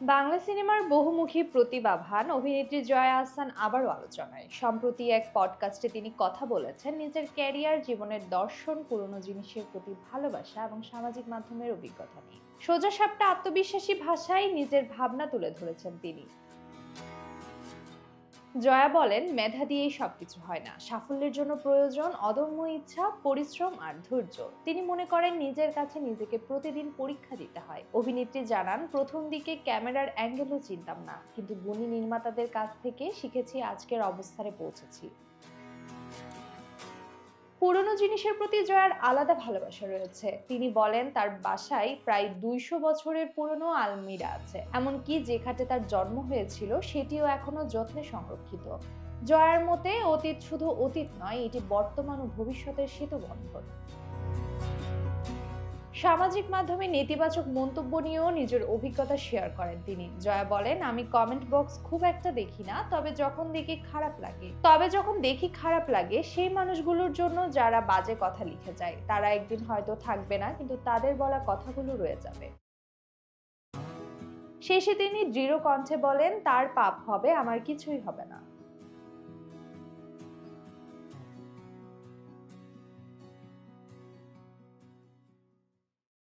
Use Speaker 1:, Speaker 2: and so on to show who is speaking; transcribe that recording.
Speaker 1: বাংলা সিনেমার বহুমুখী প্রতিভাবান অভিনেত্রী জয়া আহসান আবারও আলোচনায়। সম্প্রতি এক পডকাস্টে তিনি কথা বলেছেন নিজের ক্যারিয়ার, জীবনের দর্শন, পুরনো জিনিসের প্রতি ভালোবাসা এবং সামাজিক মাধ্যমের অভিজ্ঞতা নিয়ে। সোজাসাপটা আত্মবিশ্বাসী ভাষায় নিজের ভাবনা তুলে ধরেছেন তিনি। জয়া বলেন, মেধা দিয়েই সবকিছু হয় না, সাফল্যের জন্য প্রয়োজন অদম্য ইচ্ছা, পরিশ্রম আর ধৈর্য। তিনি মনে করেন নিজের কাছে নিজেকে প্রতিদিন পরীক্ষা দিতে হয়। অভিনেত্রী জানান, প্রথম দিকে ক্যামেরার অ্যাঙ্গেলও চিনতাম না, কিন্তু গুণী নির্মাতাদের কাছ থেকে শিখেছি, আজকের অবস্থানে পৌঁছেছি। পুরনো জিনিসের প্রতি জয়ার আলাদা ভালোবাসা রয়েছে। তিনি বলেন, তার বাসায় প্রায় ২০০ বছরের পুরনো আলমিরা আছে, এমনকি যে খাটে তার জন্ম হয়েছিল সেটিও এখনো যত্নে সংরক্ষিত। জয়ার মতে অতীত শুধু অতীত নয়, এটি বর্তমান ও ভবিষ্যতের সেতুবন্ধন। সামাজিক মাধ্যমে নেতিবাচক মন্তব্য নিয়েও নিজের অভিজ্ঞতা শেয়ার করেন তিনি। জয়া বলেন, আমি কমেন্ট বক্স খুব একটা দেখি না, তবে যখন দেখি খারাপ লাগে সেই মানুষগুলোর জন্য যারা বাজে কথা লিখে যায়। তারা একদিন হয়তো থাকবে না, কিন্তু তাদের বলা কথাগুলো রয়ে যাবে। শেষে তিনি দৃঢ় কণ্ঠে বলেন, তার পাপ হবে, আমার কিছুই হবে না।